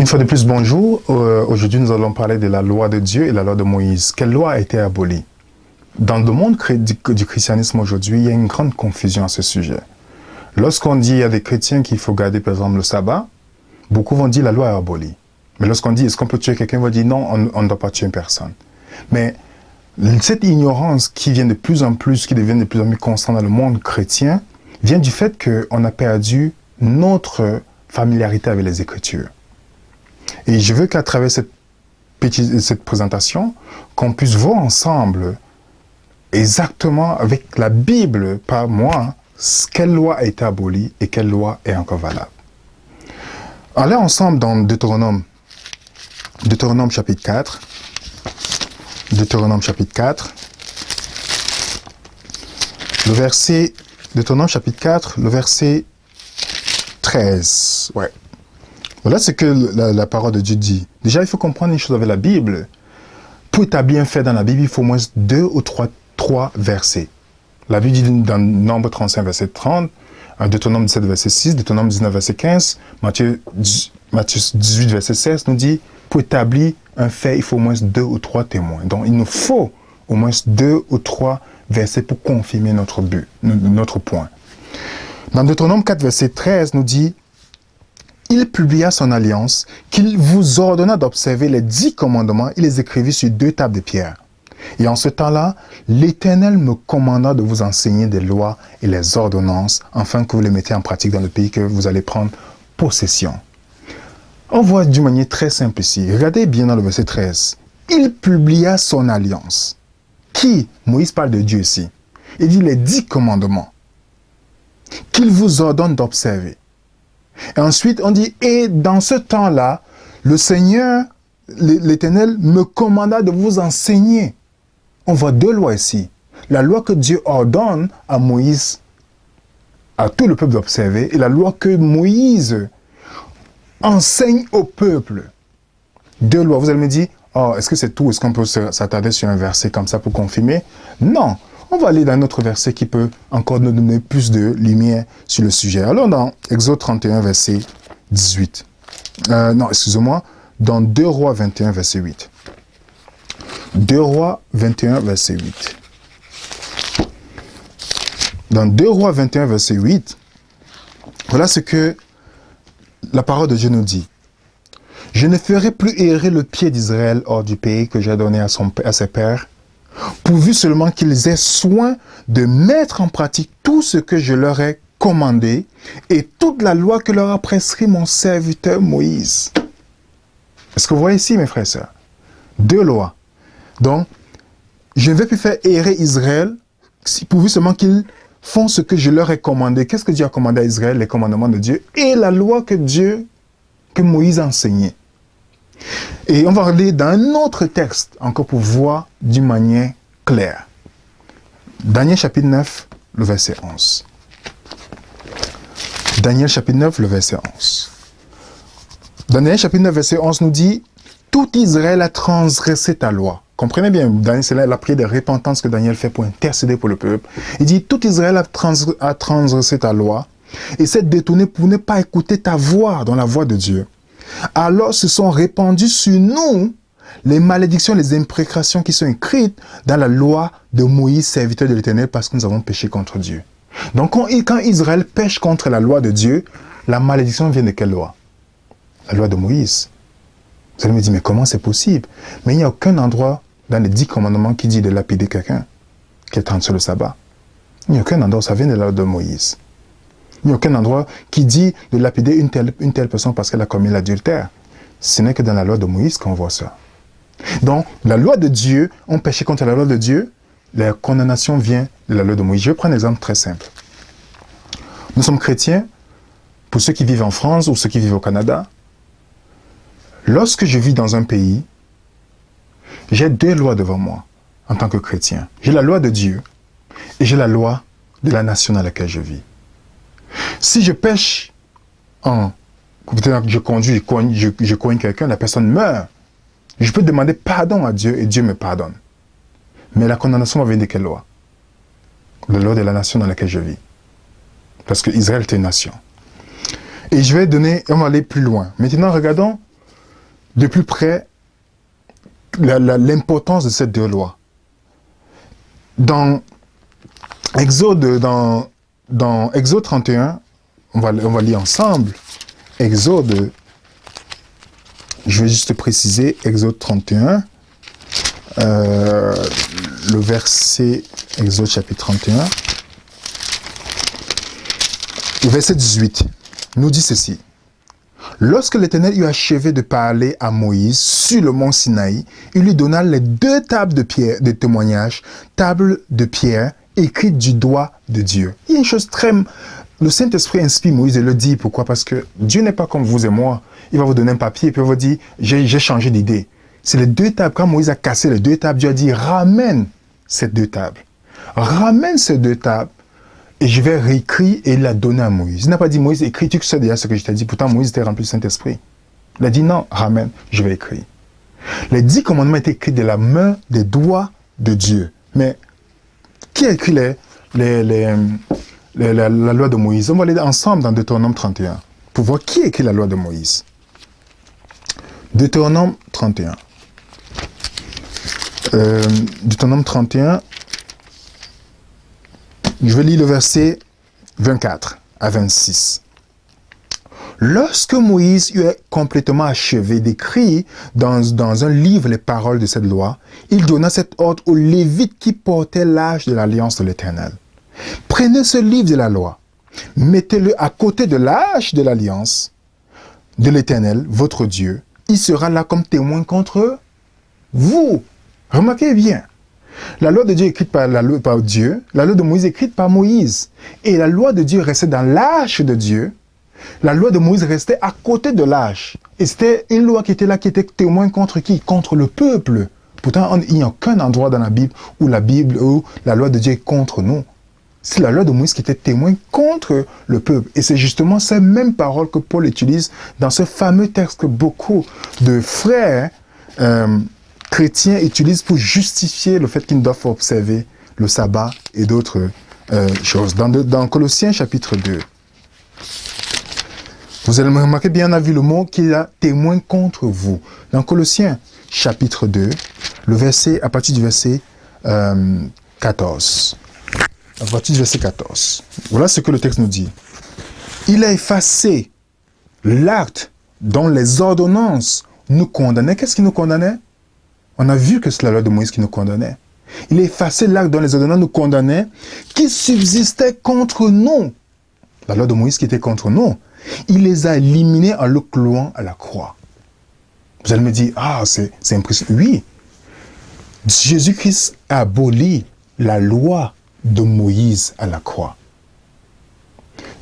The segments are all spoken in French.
Une fois de plus, bonjour. Aujourd'hui, nous allons parler de la loi de Dieu et la loi de Moïse. Quelle loi a été abolie? Dans le monde du christianisme aujourd'hui, il y a une grande confusion à ce sujet. Lorsqu'on dit il y a des chrétiens qu'il faut garder, par exemple, le sabbat, beaucoup vont dire la loi est abolie. Mais lorsqu'on dit est-ce qu'on peut tuer quelqu'un, ils vont dire non, on ne doit pas tuer une personne. Mais cette ignorance qui vient de plus en plus, qui devient de plus en plus constante dans le monde chrétien, vient du fait qu'on a perdu notre familiarité avec les Écritures. Et je veux qu'à travers cette présentation, qu'on puisse voir ensemble, exactement avec la Bible, par moi, quelle loi a été abolie et quelle loi est encore valable. Allez ensemble dans Deutéronome chapitre 4. Deutéronome chapitre 4. Deutéronome chapitre 4, le verset 13. Ouais. Voilà ce que la parole de Dieu dit. Déjà, il faut comprendre une chose avec la Bible. Pour établir un fait dans la Bible, il faut au moins 2 ou 3 versets. La Bible dit dans Nombre 35, verset 30, Deutéronome 17, verset 6, Deutéronome 19, verset 15, Matthieu 18, verset 16 nous dit, pour établir un fait, il faut au moins 2 ou 3 témoins. Donc, il nous faut au moins 2 ou 3 versets pour confirmer notre but, notre point. Dans Deutéronome 4, verset 13 nous dit, il publia son alliance, qu'il vous ordonna d'observer les 10 commandements, il les écrivit sur 2 tables de pierre. Et en ce temps-là, l'Éternel me commanda de vous enseigner des lois et les ordonnances, afin que vous les mettiez en pratique dans le pays que vous allez prendre possession. On voit d'une manière très simple ici. Regardez bien dans le verset 13. Il publia son alliance. Qui? Moïse parle de Dieu ici. Il dit les 10 commandements qu'il vous ordonne d'observer. Et ensuite, on dit, et dans ce temps-là, le Seigneur, l'Éternel, me commanda de vous enseigner. On voit 2 lois ici. La loi que Dieu ordonne à Moïse, à tout le peuple d'observer, et la loi que Moïse enseigne au peuple. 2 lois. Vous allez me dire, oh, est-ce que c'est tout? Est-ce qu'on peut s'attarder sur un verset comme ça pour confirmer? Non. On va aller dans un autre verset qui peut encore nous donner plus de lumière sur le sujet. Alors, dans Exode 31, verset 18. Dans 2 Rois 21, verset 8. 2 Rois 21, verset 8. Dans 2 Rois 21, verset 8, voilà ce que la parole de Dieu nous dit. Je ne ferai plus errer le pied d'Israël hors du pays que j'ai donné à ses pères, pourvu seulement qu'ils aient soin de mettre en pratique tout ce que je leur ai commandé et toute la loi que leur a prescrit mon serviteur Moïse. Est-ce que vous voyez ici, mes frères et sœurs? 2 lois. Donc, je ne vais plus faire errer Israël, pourvu seulement qu'ils font ce que je leur ai commandé. Qu'est-ce que Dieu a commandé à Israël? Les commandements de Dieu et la loi que Moïse a enseignée. Et on va aller dans un autre texte, encore pour voir d'une manière claire. Daniel chapitre 9, le verset 11. Daniel chapitre 9, le verset 11. Daniel chapitre 9, verset 11 nous dit, « Tout Israël a transgressé ta loi. » Comprenez bien, Daniel, c'est là la prière de repentance que Daniel fait pour intercéder pour le peuple. Il dit, « Tout Israël a transgressé ta loi et s'est détourné pour ne pas écouter ta voix dans la voix de Dieu. Alors se sont répandues sur nous les malédictions, les imprécations qui sont écrites dans la loi de Moïse, serviteur de l'Éternel, parce que nous avons péché contre Dieu. » Donc quand Israël pêche contre la loi de Dieu, la malédiction vient de quelle loi? La loi de Moïse. Vous allez me dire, mais comment c'est possible? Mais il n'y a aucun endroit dans les 10 commandements qui dit de lapider quelqu'un qui est sur le sabbat. Il n'y a aucun endroit où ça vient de la loi de Moïse. Il n'y a aucun endroit qui dit de lapider une telle personne parce qu'elle a commis l'adultère. Ce n'est que dans la loi de Moïse qu'on voit ça. Donc, la loi de Dieu, on péché contre la loi de Dieu, la condamnation vient de la loi de Moïse. Je vais prendre un exemple très simple. Nous sommes chrétiens, pour ceux qui vivent en France ou ceux qui vivent au Canada. Lorsque je vis dans un pays, j'ai 2 lois devant moi en tant que chrétien. J'ai la loi de Dieu et j'ai la loi de la nation dans laquelle je vis. Si je pêche peut-être que je conduis, je coigne quelqu'un, la personne meurt, je peux demander pardon à Dieu et Dieu me pardonne. Mais la condamnation va venir de quelle loi? La loi de la nation dans laquelle je vis. Parce que Israël est une nation. Et on va aller plus loin. Maintenant, regardons de plus près l'importance de ces deux lois. Dans Exode 31, on va lire ensemble. Exode, je vais juste préciser, Exode 31, le verset, Exode chapitre 31, le verset 18, nous dit ceci. Lorsque l'Éternel eut achevé de parler à Moïse sur le mont Sinaï, il lui donna les 2 tables de pierre de témoignage, tables de pierre écrites du doigt de Dieu. Il y a une chose très... Le Saint-Esprit inspire Moïse et le dit. Pourquoi? Parce que Dieu n'est pas comme vous et moi. Il va vous donner un papier et puis il va vous dire, j'ai changé d'idée. C'est les 2 tables. Quand Moïse a cassé les 2 tables, Dieu a dit, ramène ces 2 tables. Ramène ces 2 tables. Et je vais réécrire et il l'a donné à Moïse. Il n'a pas dit, Moïse, écris, tu sais déjà ce que je t'ai dit. Pourtant, Moïse était rempli du Saint-Esprit. Il a dit, non, ramène, je vais écrire. Les 10 commandements étaient écrits de la main, des doigts de Dieu. Mais qui a écrit la loi de Moïse? On va aller ensemble dans Deutéronome 31 pour voir qui a écrit la loi de Moïse. Deutéronome 31. Deutéronome 31. Je vais lire le verset 24 à 26. Lorsque Moïse eut complètement achevé d'écrire dans un livre les paroles de cette loi, il donna cet ordre aux Lévites qui portaient l'âge de l'alliance de l'Éternel. Prenez ce livre de la loi, mettez-le à côté de l'âge de l'alliance de l'Éternel, votre Dieu. Il sera là comme témoin contre vous. Remarquez bien. La loi de Dieu écrite par Dieu, la loi de Moïse écrite par Moïse. Et la loi de Dieu restait dans l'âge de Dieu. La loi de Moïse restait à côté de l'âge. Et c'était une loi qui était là, qui était témoin contre qui? Contre le peuple. Pourtant, il n'y a aucun endroit dans la Bible où la loi de Dieu est contre nous. C'est la loi de Moïse qui était témoin contre le peuple. Et c'est justement ces mêmes paroles que Paul utilise dans ce fameux texte que beaucoup de frères chrétiens utilisent pour justifier le fait qu'ils doivent observer le sabbat et d'autres choses. Dans Colossiens chapitre 2, vous allez me remarquer bien, on a vu le mot qui est témoin contre vous. Dans Colossiens chapitre 2, à partir du verset 14. À partir du verset 14. Voilà ce que le texte nous dit. Il a effacé l'acte dont les ordonnances nous condamnaient. Qu'est-ce qui nous condamnait? On a vu que c'est la loi de Moïse qui nous condamnait. Il a effacé l'acte dont les ordonnances nous condamnaient, qui subsistait contre nous. La loi de Moïse qui était contre nous. Il les a éliminés en le clouant à la croix. Vous allez me dire, c'est impressionnant. Oui, Jésus-Christ a aboli la loi de Moïse à la croix.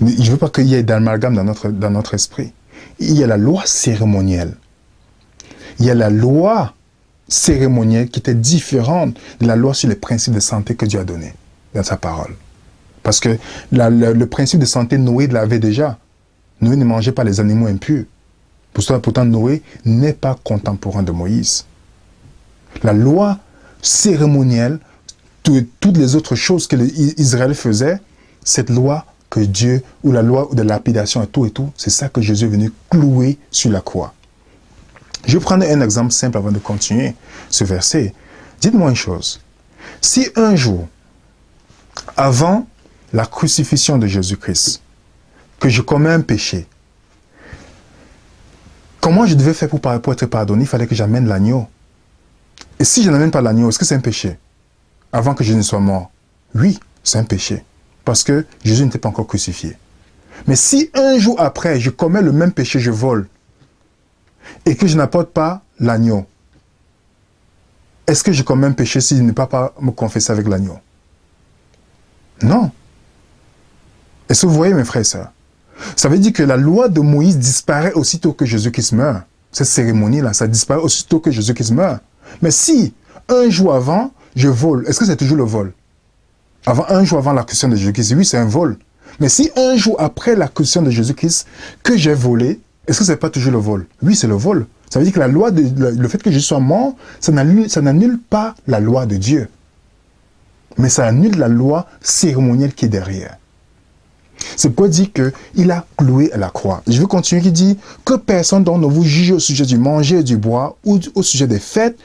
Mais je ne veux pas qu'il y ait d'amalgame dans notre esprit. Il y a la loi cérémonielle. Il y a la loi cérémonielle qui était différente de la loi sur les principes de santé que Dieu a donné dans sa parole. Parce que le principe de santé, Noé l'avait déjà. Noé ne mangeait pas les animaux impurs. Pourtant, Noé n'est pas contemporain de Moïse. La loi cérémonielle, toutes les autres choses que Israël faisait, cette loi que Dieu, ou la loi de lapidation et tout, c'est ça que Jésus est venu clouer sur la croix. Je vais prendre un exemple simple avant de continuer ce verset. Dites-moi une chose. Si un jour, avant la crucifixion de Jésus-Christ, que je commets un péché, comment je devais faire pour être pardonné? Il fallait que j'amène l'agneau. Et si je n'amène pas l'agneau, est-ce que c'est un péché? Avant que je ne sois mort? Oui, c'est un péché. Parce que Jésus n'était pas encore crucifié. Mais si un jour après, je commets le même péché, je vole, et que je n'apporte pas l'agneau, est-ce que je commets un péché si je ne peux pas me confesser avec l'agneau? Non. Est-ce que vous voyez, mes frères et sœurs? Ça veut dire que la loi de Moïse disparaît aussitôt que Jésus-Christ meurt. Cette cérémonie-là, ça disparaît aussitôt que Jésus-Christ meurt. Mais si, un jour avant, je vole, est-ce que c'est toujours le vol? Un jour avant la crucifixion de Jésus-Christ, oui, c'est un vol. Mais si un jour après la crucifixion de Jésus-Christ, que j'ai volé, est-ce que ce n'est pas toujours le vol? Oui, c'est le vol. Ça veut dire que la loi, le fait que je sois mort, ça n'annule pas la loi de Dieu. Mais ça annule la loi cérémonielle qui est derrière. C'est pourquoi il dit qu'il a cloué à la croix. Je vais continuer, qui dit que personne donc ne vous juge au sujet du manger et du bois, ou au sujet des fêtes,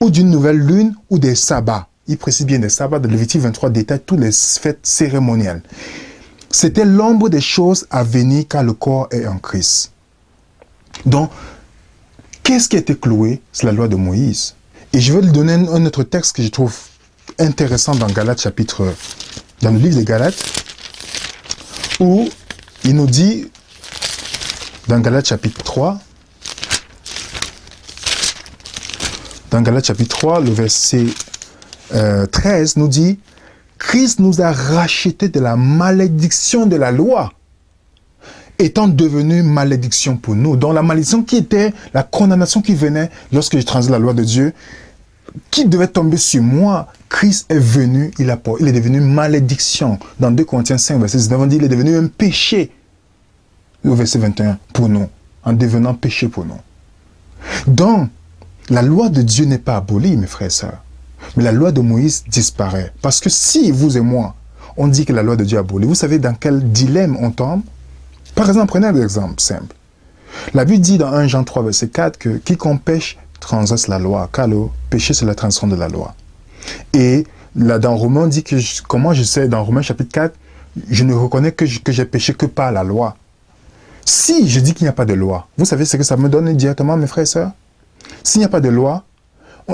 ou d'une nouvelle lune, ou des sabbats. Il précise bien des sabbats, de Lévitique 23 détaille toutes les fêtes cérémonielles. C'était l'ombre des choses à venir car le corps est en Christ. Donc, qu'est-ce qui a été cloué? C'est la loi de Moïse. Et je vais lui donner un autre texte que je trouve intéressant dans dans le livre des Galates, où il nous dit, dans Galates chapitre 3, le verset 13 nous dit, Christ nous a rachetés de la malédiction de la loi, étant devenu malédiction pour nous. Donc la malédiction qui était la condamnation qui venait lorsque je transgresse la loi de Dieu, qui devait tomber sur moi, Christ est venu, il est devenu malédiction. Dans 2 Corinthiens 5, verset 19, on dit, il est devenu un péché, au verset 21, pour nous, en devenant péché pour nous. Donc, la loi de Dieu n'est pas abolie, mes frères et sœurs, mais la loi de Moïse disparaît. Parce que si vous et moi, on dit que la loi de Dieu est abolie, vous savez dans quel dilemme on tombe? Par exemple, prenez un exemple simple. La Bible dit dans 1 Jean 3, verset 4, que quiconque pêche transgresse la loi, car le péché, c'est la transgression de la loi. Et là, dans Romains, on dit que, comment je sais, dans Romains chapitre 4, je ne reconnais que j'ai péché que par la loi. Si je dis qu'il n'y a pas de loi, vous savez ce que ça me donne directement, mes frères et sœurs? S'il n'y a pas de loi,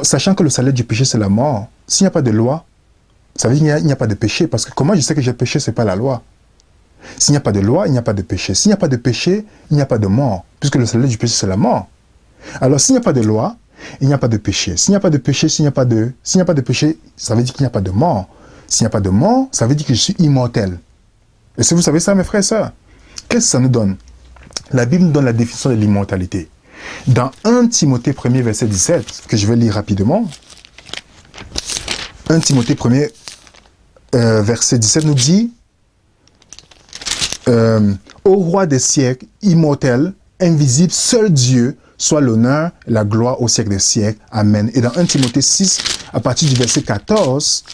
sachant que le salaire du péché, c'est la mort, s'il n'y a pas de loi, ça veut dire qu'il n'y a pas de péché, parce que comment je sais que j'ai péché, ce n'est pas la loi. S'il n'y a pas de loi, il n'y a pas de péché. S'il n'y a pas de péché, il n'y a pas de mort, puisque le salaire du péché, c'est la mort. Alors, s'il n'y a pas de loi, il n'y a pas de péché. S'il n'y a pas de péché, s'il n'y a pas de péché, ça veut dire qu'il n'y a pas de mort. S'il n'y a pas de mort, ça veut dire que je suis immortel. Et si vous savez ça, mes frères et sœurs, qu'est-ce que ça nous donne? La Bible nous donne la définition de l'immortalité. Dans 1 Timothée 1er, verset 17, que je vais lire rapidement, 1 Timothée 1er, verset 17 nous dit, ô roi des siècles, immortel, invisible, seul Dieu, soit l'honneur et la gloire au siècle des siècles. Amen. Et dans 1 Timothée 6, à partir du verset 14,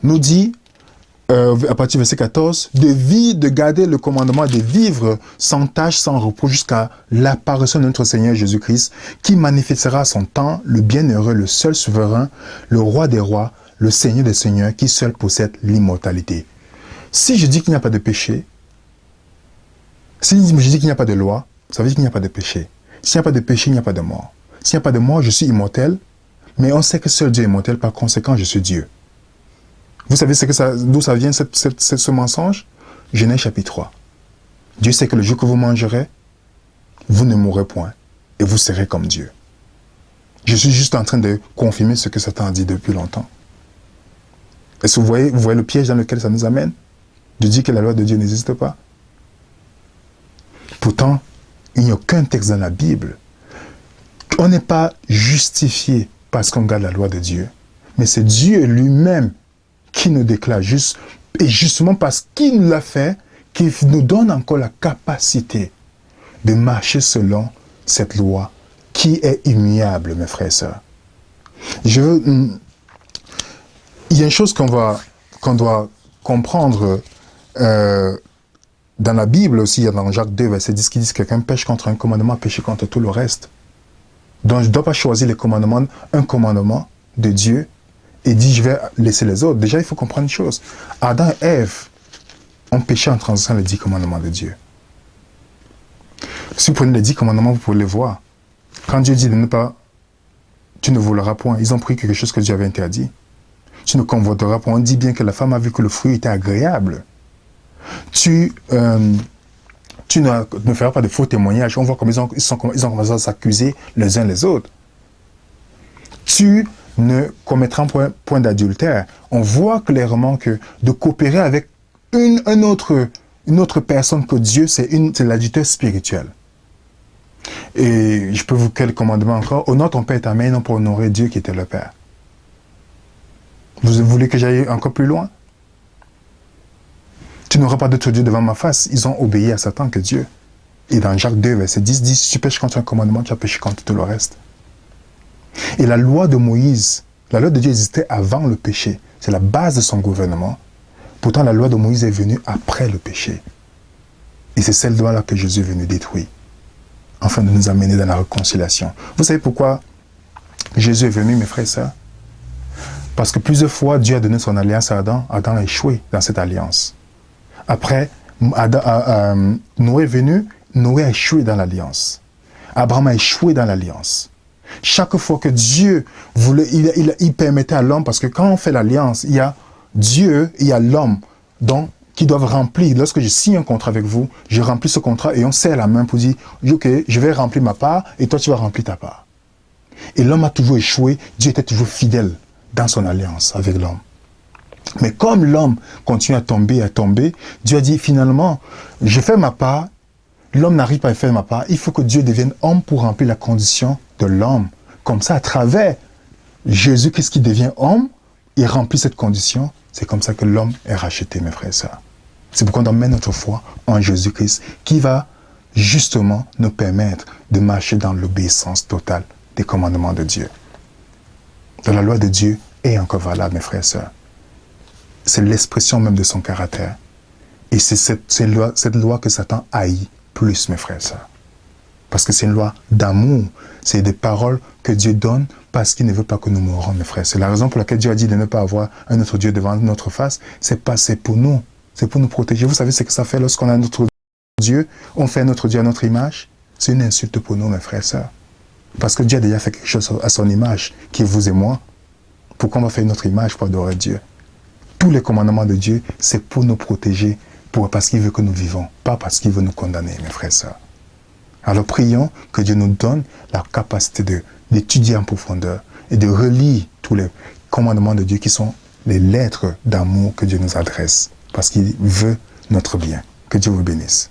nous dit, à partir du verset 14, de garder le commandement de vivre sans tâche, sans repos, jusqu'à l'apparition de notre Seigneur Jésus-Christ, qui manifestera à son temps le bienheureux, le seul souverain, le roi des rois, le Seigneur des seigneurs, qui seul possède l'immortalité. Si je dis qu'il n'y a pas de péché, si je dis qu'il n'y a pas de loi, ça veut dire qu'il n'y a pas de péché. S'il n'y a pas de péché, il n'y a pas de mort. S'il n'y a pas de mort, je suis immortel, mais on sait que seul Dieu est immortel, par conséquent, je suis Dieu. Vous savez d'où ça vient ce mensonge? Genèse chapitre 3. Dieu sait que le jour que vous mangerez, vous ne mourrez point, et vous serez comme Dieu. Je suis juste en train de confirmer ce que Satan a dit depuis longtemps. Est-ce que vous voyez le piège dans lequel ça nous amène? De dire que la loi de Dieu n'existe pas. Pourtant, il n'y a aucun texte dans la Bible. On n'est pas justifié parce qu'on garde la loi de Dieu. Mais c'est Dieu lui-même qui nous déclare juste. Et justement parce qu'il nous l'a fait, qu'il nous donne encore la capacité de marcher selon cette loi qui est immuable, mes frères et sœurs. Il y a une chose qu'on doit comprendre dans la Bible aussi, dans Jacques 2, verset 10, qui dit que quelqu'un pêche contre un commandement, péché contre tout le reste. Donc je ne dois pas choisir un commandement de Dieu et dire je vais laisser les autres. Déjà, il faut comprendre une chose. Adam et Ève ont péché en transgressant les 10 commandements de Dieu. Si vous prenez les 10 commandements, vous pouvez les voir. Quand Dieu dit de ne pas, tu ne voleras point, ils ont pris quelque chose que Dieu avait interdit. Tu ne convoiteras point. On dit bien que la femme a vu que le fruit était agréable. Tu ne feras pas de faux témoignages. On voit comme ils ont commencé à s'accuser les uns les autres. Tu ne commettras point d'adultère. On voit clairement que de coopérer avec une autre personne que Dieu, c'est l'adultère spirituel. Et je peux vous quel commandement encore? Honore ton père et ta mère, non pour honorer Dieu qui était le Père. Vous voulez que j'aille encore plus loin? Tu n'auras pas d'autre Dieu devant ma face. Ils ont obéi à Satan que Dieu. Et dans Jacques 2, verset 10, dit, si tu pêches contre un commandement, tu as péché contre tout le reste. Et la loi de Moïse, la loi de Dieu existait avant le péché. C'est la base de son gouvernement. Pourtant, la loi de Moïse est venue après le péché. Et c'est cette loi-là que Jésus est venu détruire, afin de nous amener dans la réconciliation. Vous savez pourquoi Jésus est venu, mes frères et sœurs? Parce que plusieurs fois, Dieu a donné son alliance à Adam. Adam a échoué dans cette alliance. Après, Noé est venu, Noé a échoué dans l'alliance. Abraham a échoué dans l'alliance. Chaque fois que Dieu voulait, il permettait à l'homme, parce que quand on fait l'alliance, il y a Dieu, il y a l'homme, donc qui doivent remplir. Lorsque je signe un contrat avec vous, je remplis ce contrat et on serre la main pour dire, ok, je vais remplir ma part et toi tu vas remplir ta part. Et l'homme a toujours échoué, Dieu était toujours fidèle dans son alliance avec l'homme. Mais comme l'homme continue à tomber, Dieu a dit finalement, je fais ma part, l'homme n'arrive pas à faire ma part, il faut que Dieu devienne homme pour remplir la condition de l'homme. Comme ça, à travers Jésus-Christ qui devient homme, il remplit cette condition, c'est comme ça que l'homme est racheté, mes frères et sœurs. C'est pourquoi on doit mettre notre foi en Jésus-Christ, qui va justement nous permettre de marcher dans l'obéissance totale des commandements de Dieu. Donc la loi de Dieu est encore valable, mes frères et sœurs. C'est l'expression même de son caractère. Et c'est cette loi que Satan haït plus, mes frères et sœurs. Parce que c'est une loi d'amour. C'est des paroles que Dieu donne parce qu'il ne veut pas que nous mourons, mes frères. C'est la raison pour laquelle Dieu a dit de ne pas avoir un autre Dieu devant notre face. C'est pour nous. C'est pour nous protéger. Vous savez ce que ça fait lorsqu'on a notre Dieu, on fait notre Dieu à notre image? C'est une insulte pour nous, mes frères et sœurs. Parce que Dieu a déjà fait quelque chose à son image, qui est vous et moi. Pourquoi on va faire une autre image pour adorer Dieu? Tous les commandements de Dieu, c'est pour nous protéger, parce qu'il veut que nous vivons, pas parce qu'il veut nous condamner, mes frères et sœurs. Alors prions que Dieu nous donne la capacité d'étudier en profondeur et de relire tous les commandements de Dieu qui sont les lettres d'amour que Dieu nous adresse, parce qu'il veut notre bien. Que Dieu vous bénisse.